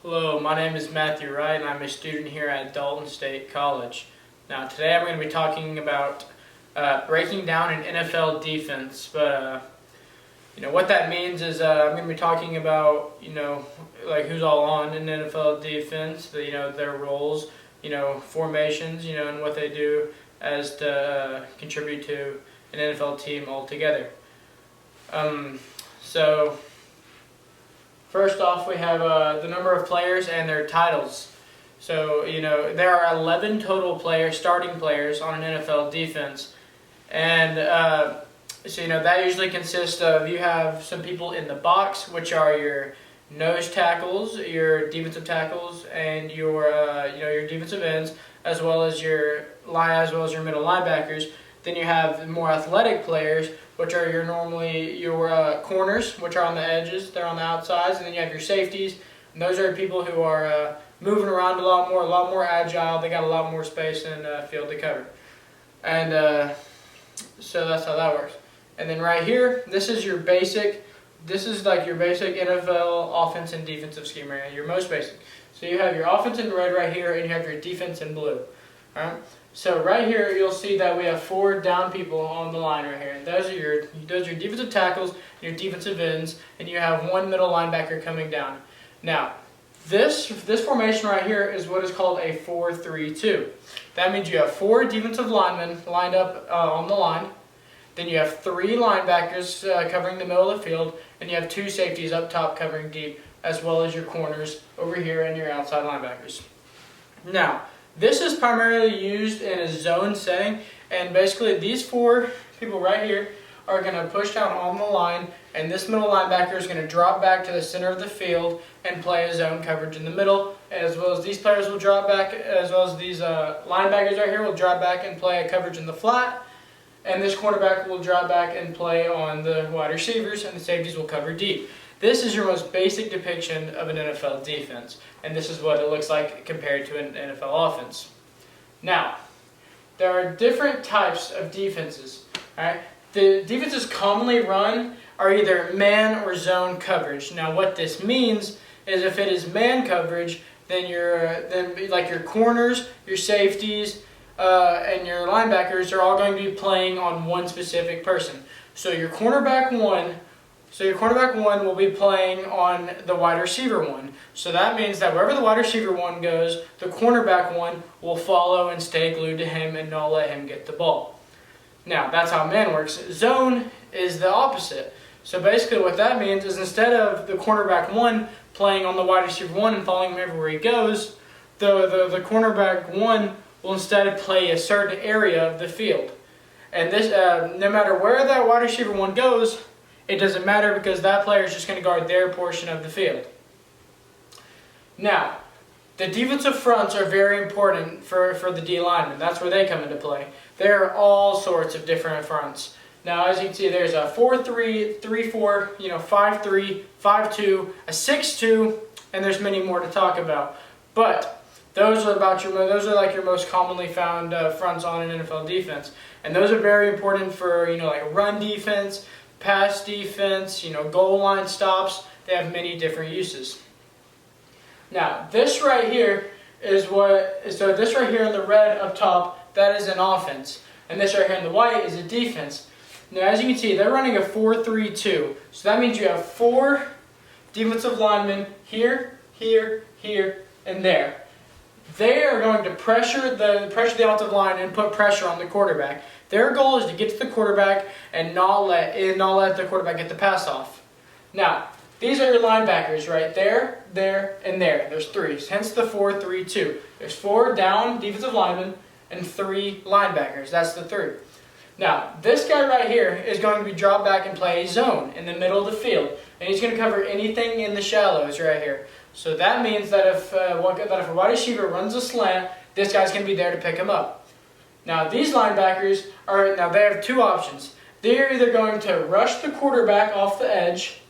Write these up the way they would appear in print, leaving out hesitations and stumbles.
Hello, my name is Matthew Wright and I'm a student here at Dalton State College. Now today I'm going to be talking about breaking down an NFL defense, but what that means is I'm going to be talking about like who's all on an NFL defense, their roles, formations, and what they do as to contribute to an NFL team altogether. So first off, we have the number of players and their titles. So, there are 11 total players, starting players, on an NFL defense. And, that usually consists of, you have some people in the box, which are your nose tackles, your defensive tackles, and your defensive ends, as well as your middle linebackers. Then you have more athletic players, which are your corners, which are on the edges, they're on the outsides, and then you have your safeties, and those are people who are moving around a lot more agile, they got a lot more space and field to cover. And so that's how that works. And then right here, this is like your basic NFL offense and defensive scheme right here, your most basic. So you have your offense in red right here, and you have your defense in blue. All right? So right here, you'll see that we have 4 down people on the line right here. And those are your defensive tackles, your defensive ends, and you have 1 middle linebacker coming down. Now, this formation right here is what is called a 4-3-2. That means you have 4 defensive linemen lined up on the line. Then you have 3 linebackers covering the middle of the field, and you have 2 safeties up top covering deep, as well as your corners over here and your outside linebackers. Now, this is primarily used in a zone setting, and basically these 4 people right here are going to push down on the line, and this middle linebacker is going to drop back to the center of the field and play a zone coverage in the middle, as well as these players will drop back, as well as these linebackers right here will drop back and play a coverage in the flat, and this cornerback will drop back and play on the wide receivers, and the safeties will cover deep. This is your most basic depiction of an NFL defense, and this is what it looks like compared to an NFL offense. Now, there are different types of defenses. All right? The defenses commonly run are either man or zone coverage. Now, what this means is if it is man coverage, then your corners, your safeties, and your linebackers are all going to be playing on one specific person. So your cornerback one will be playing on the wide receiver one. So that means that wherever the wide receiver one goes, the cornerback one will follow and stay glued to him and not let him get the ball. Now, that's how man works. Zone is the opposite. So basically what that means is instead of the cornerback one playing on the wide receiver one and following him everywhere he goes, the cornerback one will instead play a certain area of the field. And this, no matter where that wide receiver one goes, it doesn't matter because that player is just going to guard their portion of the field. Now, the defensive fronts are very important for the D linemen. That's where they come into play. There are all sorts of different fronts. Now, as you can see, there's a 4-3, 3-4, 5-3, 5-2, a 6-2, and there's many more to talk about. But those are like your most commonly found fronts on an NFL defense, and those are very important for like run defense, pass defense, goal line stops. They have many different uses. Now, this right here this right here in the red up top, that is an offense. And this right here in the white is a defense. Now, as you can see, they're running a 4-3-2. So that means you have 4 defensive linemen here, here, here, and there. They are going to pressure the offensive line and put pressure on the quarterback. Their goal is to get to the quarterback and not let the quarterback get the pass off. Now, these are your linebackers right there, there, and there. There's 3, hence the 4-3-2. There's 4 down defensive linemen and 3 linebackers. That's the 3. Now, this guy right here is going to be dropped back and play a zone in the middle of the field, and he's going to cover anything in the shallows right here. So that means that if a wide receiver runs a slant, this guy's going to be there to pick him up. Now, these linebackers they have 2 options. They're either going to rush the quarterback off the edge,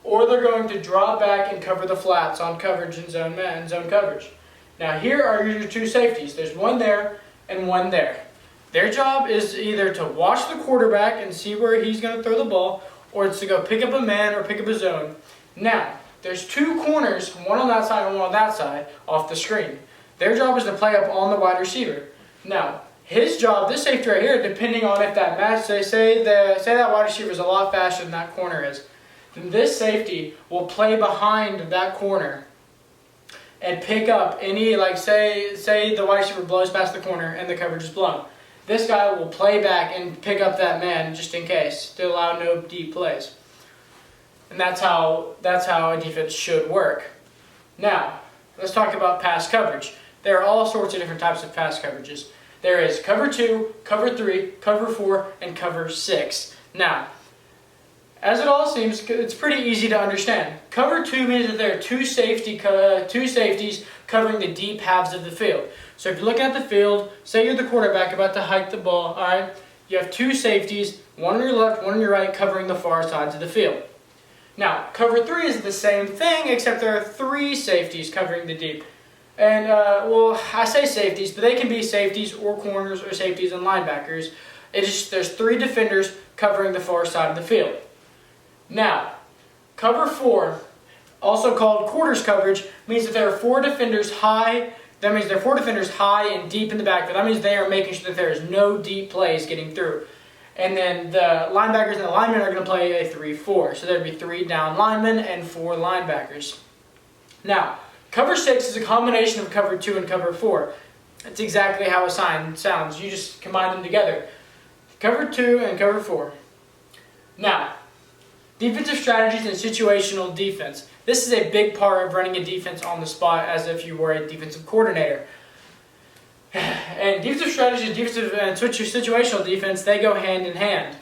or they're going to draw back and cover the flats on coverage and zone coverage. Now, here are your 2 safeties. There's 1 there and 1 there. Their job is either to watch the quarterback and see where he's going to throw the ball, or it's to go pick up a man or pick up a zone. Now, there's two corners, one on that side and one on that side, off the screen. Their job is to play up on the wide receiver. Now, his job, this safety right here, depending on if that match, say that wide receiver is a lot faster than that corner is, then this safety will play behind that corner and pick up any, like say the wide receiver blows past the corner and the coverage is blown. This guy will play back and pick up that man just in case to allow no deep plays. And that's how a defense should work. Now, let's talk about pass coverage. There are all sorts of different types of pass coverages. There is cover 2, cover 3, cover 4, and cover 6. Now, as it all seems, it's pretty easy to understand. Cover 2 means that there are two safeties covering the deep halves of the field. So if you're looking at the field, say you're the quarterback about to hike the ball, all right? You have two safeties, one on your left, one on your right, covering the far sides of the field. Now, cover 3 is the same thing, except there are 3 safeties covering the deep. And, well, I say safeties, but they can be safeties or corners or safeties and linebackers. There's 3 defenders covering the far side of the field. Now, cover 4, also called quarters coverage, means that there are 4 defenders high. That means there are 4 defenders high and deep in the backfield. That means they are making sure that there is no deep plays getting through. And then the linebackers and the linemen are going to play a 3-4. So there'd be 3 down linemen and 4 linebackers. Now, cover 6 is a combination of cover 2 and cover 4. That's exactly how a sign sounds. You just combine them together. Cover 2 and cover 4. Now, defensive strategies and situational defense. This is a big part of running a defense on the spot as if you were a defensive coordinator. And defensive strategy, defensive and situational defense, they go hand in hand.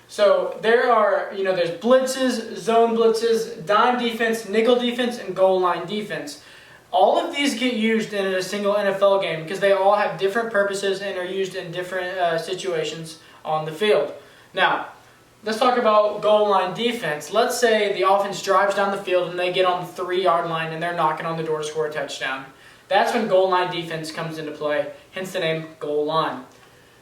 So there's blitzes, zone blitzes, dime defense, nickel defense, and goal line defense. All of these get used in a single NFL game because they all have different purposes and are used in different situations on the field. Now, let's talk about goal line defense. Let's say the offense drives down the field and they get on the 3-yard line and they're knocking on the door to score a touchdown. That's when goal line defense comes into play, hence the name goal line.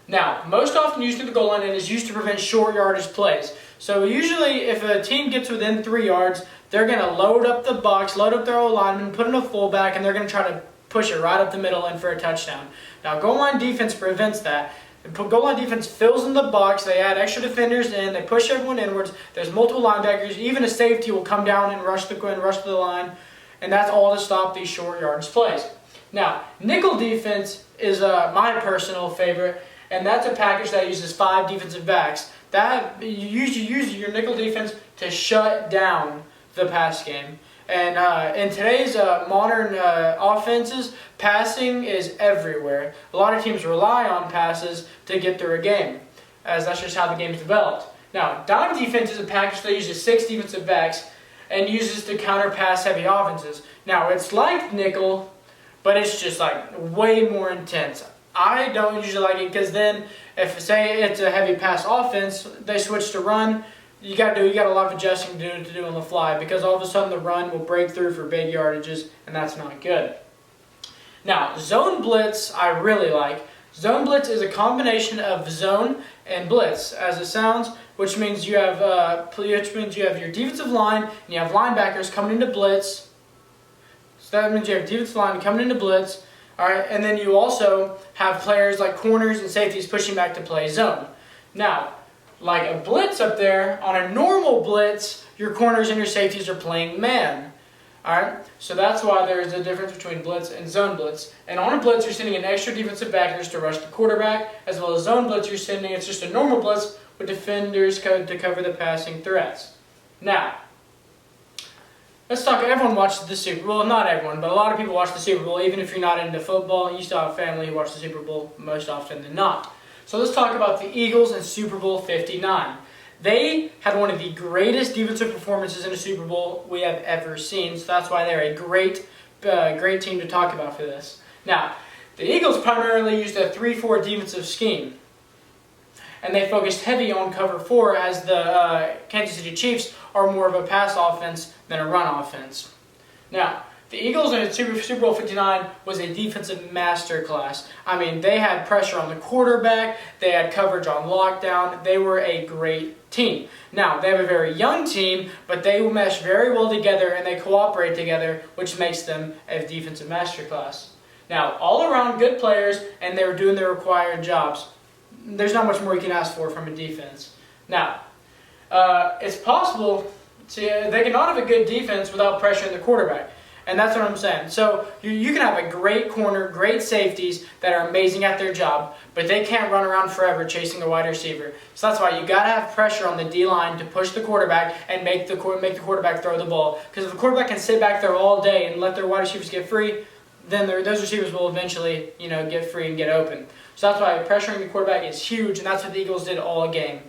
Now, most often used at the goal line and is used to prevent short yardage plays. So usually if a team gets within 3 yards, they're going to load up the box, load up their O-lineman, put in a fullback, and they're going to try to push it right up the middle and for a touchdown. Now, goal line defense prevents that. Goal line defense fills in the box, they add extra defenders in, they push everyone inwards, there's multiple linebackers, even a safety will come down and rush to the line, and that's all to stop these short yardage plays. Now, nickel defense is my personal favorite, and that's a package that uses 5 defensive backs. That you use your nickel defense to shut down the pass game. And in today's modern offenses, passing is everywhere. A lot of teams rely on passes to get through a game, as that's just how the game's developed. Now, dime defense is a package that uses 6 defensive backs and uses to counter pass-heavy offenses. Now, it's like nickel, but it's just like way more intense. I don't usually like it because then, if say it's a heavy pass offense, they switch to run. You got a lot of adjusting to do on the fly because all of a sudden the run will break through for big yardages, and that's not good. Now, zone blitz I really like. Zone blitz is a combination of zone and blitz, as it sounds, which means you have your defensive line and you have linebackers coming into blitz. So that means you have defensive line coming into blitz. All right, and then you also have players like corners and safeties pushing back to play zone. Now, like a blitz up there, on a normal blitz, your corners and your safeties are playing man. Alright, so that's why there's a difference between blitz and zone blitz. And on a blitz, you're sending an extra defensive backers to rush the quarterback, as well as zone blitz, it's just a normal blitz with defenders to cover the passing threats. Now, let's talk, everyone watches the Super Bowl. Not everyone, but a lot of people watch the Super Bowl. Even if you're not into football, you still have family who watch the Super Bowl most often than not. So let's talk about the Eagles and Super Bowl 59. They had one of the greatest defensive performances in a Super Bowl we have ever seen, so that's why they're a great team to talk about for this. Now, the Eagles primarily used a 3-4 defensive scheme, and they focused heavy on cover 4 as the Kansas City Chiefs are more of a pass offense than a run offense. Now, The Eagles in Super Bowl 59 was a defensive masterclass. I mean, they had pressure on the quarterback, they had coverage on lockdown, they were a great team. Now, they have a very young team, but they mesh very well together and they cooperate together, which makes them a defensive masterclass. Now, all around good players, and they were doing their required jobs. There's not much more you can ask for from a defense. Now, it's possible they cannot have a good defense without pressuring the quarterback. And that's what I'm saying. So you can have a great corner, great safeties that are amazing at their job, but they can't run around forever chasing a wide receiver. So that's why you got to have pressure on the D-line to push the quarterback and make the quarterback throw the ball. Because if the quarterback can sit back there all day and let their wide receivers get free, then those receivers will eventually, get free and get open. So that's why pressuring the quarterback is huge, and that's what the Eagles did all game.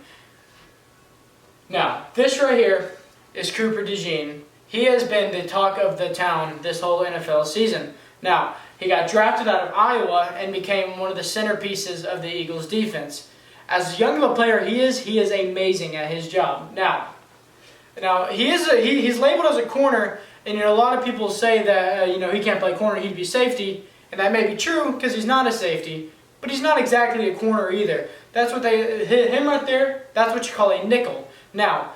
Now, this right here is Cooper DeJean. He has been the talk of the town this whole NFL season. Now, he got drafted out of Iowa and became one of the centerpieces of the Eagles' defense. As young of a player he is amazing at his job. Now he's labeled as a corner, and a lot of people say that he can't play corner, he'd be safety, and that may be true because he's not a safety, but he's not exactly a corner either. That's what him right there. That's what you call a nickel. Now,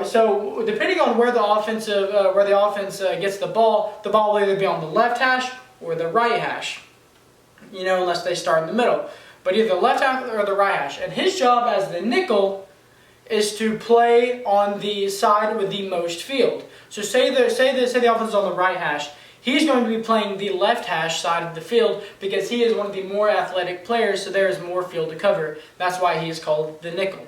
so depending on where the offense gets the ball will either be on the left hash or the right hash, unless they start in the middle. But either the left hash or the right hash. And his job as the nickel is to play on the side with the most field. So say the offense is on the right hash. He's going to be playing the left hash side of the field because he is one of the more athletic players, so there is more field to cover. That's why he is called the nickel.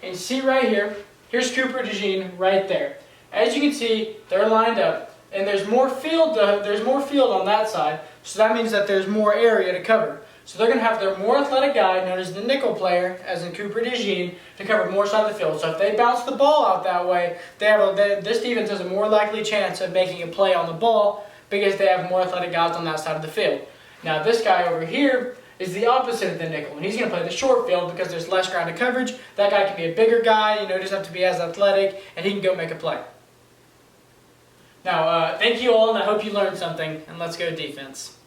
And see right here, here's Cooper DeJean right there. As you can see, they're lined up, and there's more field on that side, so that means that there's more area to cover. So they're going to have their more athletic guy, known as the nickel player, as in Cooper DeJean, to cover more side of the field. So if they bounce the ball out that way, this defense has a more likely chance of making a play on the ball because they have more athletic guys on that side of the field. Now this guy over here is the opposite of the nickel, and he's going to play the short field because there's less ground to coverage. That guy can be a bigger guy, he doesn't have to be as athletic, and he can go make a play. Now, thank you all, and I hope you learned something, and let's go defense.